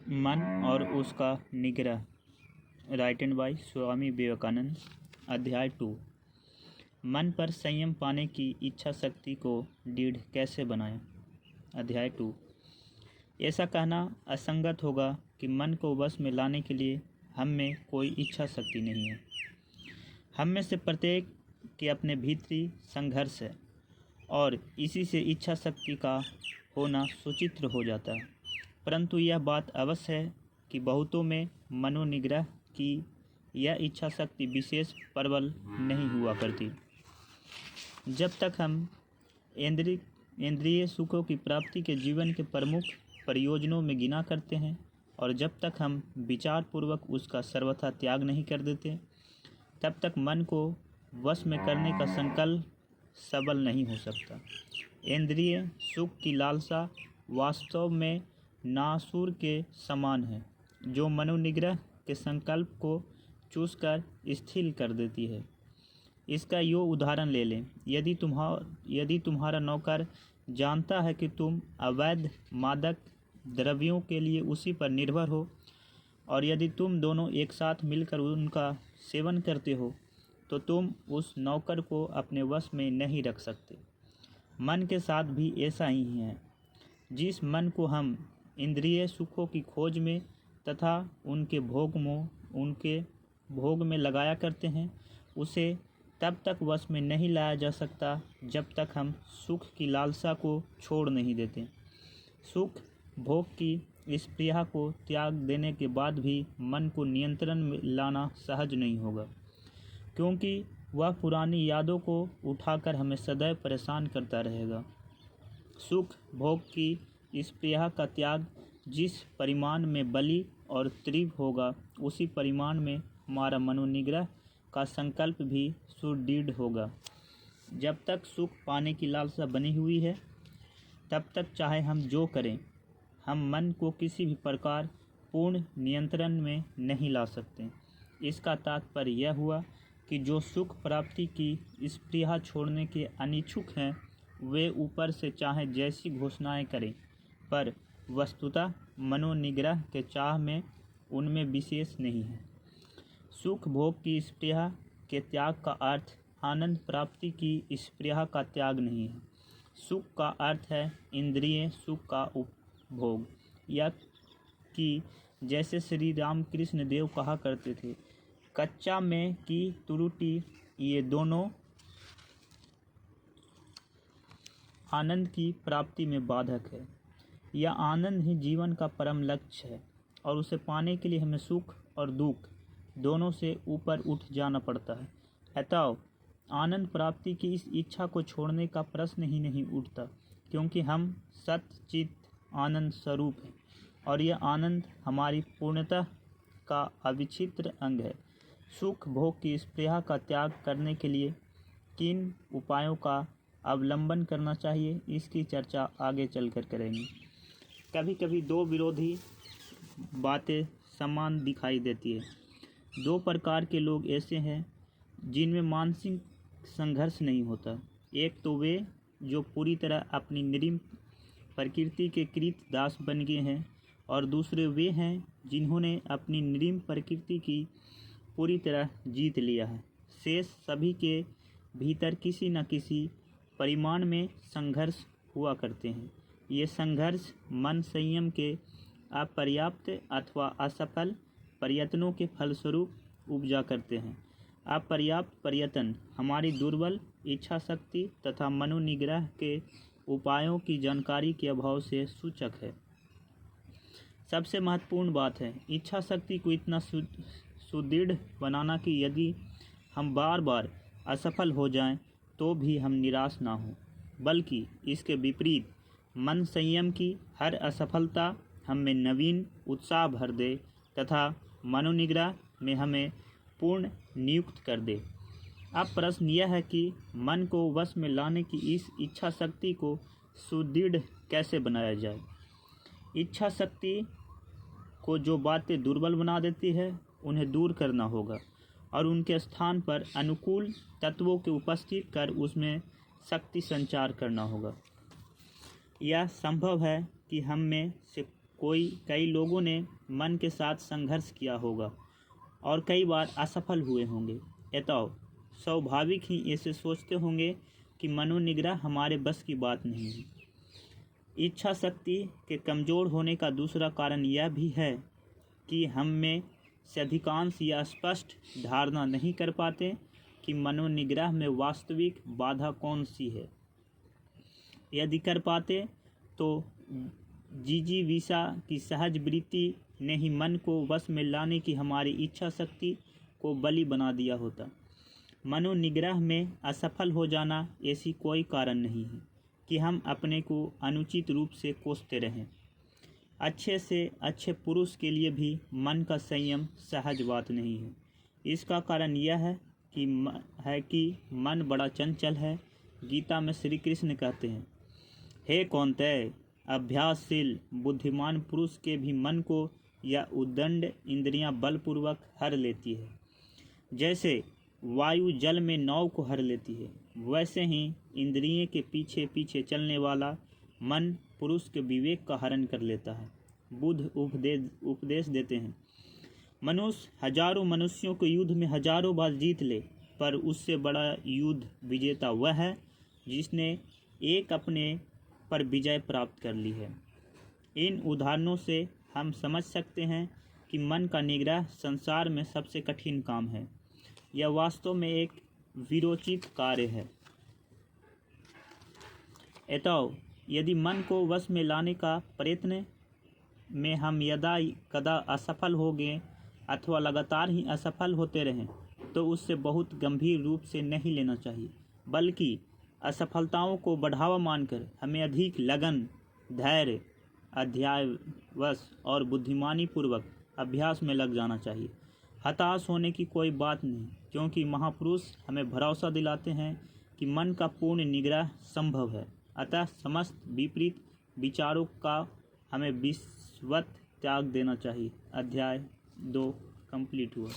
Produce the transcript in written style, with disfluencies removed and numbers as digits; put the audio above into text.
मन और उसका निग्रह। Written bye Swami Vivekananda. अध्याय 2। मन पर संयम पाने की इच्छा शक्ति को दृढ़ कैसे बनाएं। अध्याय 2। ऐसा कहना असंगत होगा कि मन को वश में लाने के लिए हम में कोई इच्छा शक्ति नहीं है। हम में से प्रत्येक के अपने भीतरी संघर्ष है और इसी से इच्छा शक्ति का होना सुचित्र हो जाता है। परंतु यह बात अवश्य है कि बहुतों में मनोनिग्रह की यह इच्छा शक्ति विशेष प्रबल नहीं हुआ करती। जब तक हम इंद्रिय सुखों की प्राप्ति के जीवन के प्रमुख प्रयोजनों में गिना करते हैं और जब तक हम विचार पूर्वक उसका सर्वथा त्याग नहीं कर देते, तब तक मन को वश में करने का संकल्प सबल नहीं हो सकता। इंद्रिय सुख की लालसा वास्तव में नासूर के समान है, जो मनोनिग्रह के संकल्प को चूसकर स्थिर कर देती है। इसका यो उदाहरण ले लें। यदि तुम्हारा नौकर जानता है कि तुम अवैध मादक द्रव्यों के लिए उसी पर निर्भर हो और यदि तुम दोनों एक साथ मिलकर उनका सेवन करते हो, तो तुम उस नौकर को अपने वश में नहीं रख सकते। मन के साथ भी ऐसा ही है। जिस मन को हम इंद्रिय सुखों की खोज में तथा उनके भोग में लगाया करते हैं, उसे तब तक वश में नहीं लाया जा सकता जब तक हम सुख की लालसा को छोड़ नहीं देते। सुख भोग की स्पृहा को त्याग देने के बाद भी मन को नियंत्रण में लाना सहज नहीं होगा, क्योंकि वह पुरानी यादों को उठाकर हमें सदैव परेशान करता रहेगा। सुख भोग की स्पृहा का त्याग जिस परिमाण में बली और तीव्र होगा, उसी परिमाण में हमारा मनोनिग्रह का संकल्प भी सुदृढ़ होगा। जब तक सुख पाने की लालसा बनी हुई है, तब तक चाहे हम जो करें, हम मन को किसी भी प्रकार पूर्ण नियंत्रण में नहीं ला सकते। इसका तात्पर्य यह हुआ कि जो सुख प्राप्ति की स्पृहा छोड़ने के अनिच्छुक हैं, वे ऊपर से चाहे जैसी घोषणाएं करें, पर वस्तुतः मनोनिग्रह के चाह में उनमें विशेष नहीं है। सुख भोग की स्पृहा के त्याग का अर्थ आनंद प्राप्ति की स्पृहा का त्याग नहीं है। सुख का अर्थ है इंद्रिय सुख का उपभोग, या कि जैसे श्री रामकृष्ण देव कहा करते थे, कच्चा में की त्रुटि ये दोनों आनंद की प्राप्ति में बाधक है। यह आनंद ही जीवन का परम लक्ष्य है और उसे पाने के लिए हमें सुख और दुख दोनों से ऊपर उठ जाना पड़ता है। अतः आनंद प्राप्ति की इस इच्छा को छोड़ने का प्रश्न ही नहीं उठता, क्योंकि हम सत्य चित आनंद स्वरूप हैं और यह आनंद हमारी पूर्णता का अविच्छिन्न अंग है। सुख भोग की स्पृहा का त्याग करने के लिए किन उपायों का अवलंबन करना चाहिए, इसकी चर्चा आगे चलकर करेंगे। कभी कभी दो विरोधी बातें समान दिखाई देती है। दो प्रकार के लोग ऐसे हैं जिनमें मानसिक संघर्ष नहीं होता। एक तो वे जो पूरी तरह अपनी निरीम प्रकृति के कृत दास बन गए हैं, और दूसरे वे हैं जिन्होंने अपनी निरीम प्रकृति की पूरी तरह जीत लिया है। शेष सभी के भीतर किसी न किसी परिमाण में संघर्ष हुआ करते हैं। ये संघर्ष मन संयम के अपर्याप्त अथवा असफल प्रयत्नों के फलस्वरूप उपजा करते हैं। अपर्याप्त प्रयत्न हमारी दुर्बल इच्छा शक्ति तथा मनोनिग्रह के उपायों की जानकारी के अभाव से सूचक है। सबसे महत्वपूर्ण बात है इच्छा शक्ति को इतना सुदृढ़ बनाना कि यदि हम बार बार असफल हो जाएं, तो भी हम निराश ना हों, बल्कि इसके विपरीत मन संयम की हर असफलता हम में नवीन उत्साह भर दे तथा मनोनिग्रह में हमें पूर्ण नियुक्त कर दे। अब प्रश्न यह है कि मन को वश में लाने की इस इच्छा शक्ति को सुदृढ़ कैसे बनाया जाए। इच्छा शक्ति को जो बातें दुर्बल बना देती है, उन्हें दूर करना होगा और उनके स्थान पर अनुकूल तत्वों के उपस्थित कर उसमें शक्ति संचार करना होगा। यह संभव है कि हम में से कई लोगों ने मन के साथ संघर्ष किया होगा और कई बार असफल हुए होंगे। अतः स्वाभाविक ही ऐसे सोचते होंगे कि मनोनिग्रह हमारे बस की बात नहीं है। इच्छा शक्ति के कमज़ोर होने का दूसरा कारण यह भी है कि हम में से अधिकांश यह स्पष्ट धारणा नहीं कर पाते कि मनोनिग्रह में वास्तविक बाधा कौन सी है। यदि कर पाते तो जिजीविषा की सहज वृत्ति ने ही मन को वश में लाने की हमारी इच्छा शक्ति को बलि बना दिया होता। मनोनिग्रह में असफल हो जाना ऐसी कोई कारण नहीं है कि हम अपने को अनुचित रूप से कोसते रहें। अच्छे से अच्छे पुरुष के लिए भी मन का संयम सहज बात नहीं है। इसका कारण यह है कि मन बड़ा चंचल है। गीता में श्री कृष्ण कहते हैं, हे कौन्तेय, अभ्यासशील बुद्धिमान पुरुष के भी मन को यह उद्दंड इंद्रियां बलपूर्वक हर लेती है। जैसे वायु जल में नाव को हर लेती है, वैसे ही इंद्रिय के पीछे पीछे चलने वाला मन पुरुष के विवेक का हरण कर लेता है। बुद्ध उपदेश देते हैं, मनुष्य हजारों मनुष्यों को युद्ध में हजारों बार जीत ले, पर उससे बड़ा युद्ध विजेता वह है जिसने एक अपने पर विजय प्राप्त कर ली है। इन उदाहरणों से हम समझ सकते हैं कि मन का निग्रह संसार में सबसे कठिन काम है। यह वास्तव में एक विरोचित कार्य है। अतः यदि मन को वश में लाने का प्रयत्न में हम यदा कदा असफल हो गए अथवा लगातार ही असफल होते रहें तो उससे बहुत गंभीर रूप से नहीं लेना चाहिए, बल्कि असफलताओं को बढ़ावा मानकर हमें अधिक लगन, धैर्य, अध्यावश और बुद्धिमानी पूर्वक अभ्यास में लग जाना चाहिए। हताश होने की कोई बात नहीं, क्योंकि महापुरुष हमें भरोसा दिलाते हैं कि मन का पूर्ण निग्रह संभव है। अतः समस्त विपरीत विचारों का हमें विधिवत त्याग देना चाहिए। अध्याय 2 कंप्लीट हुआ।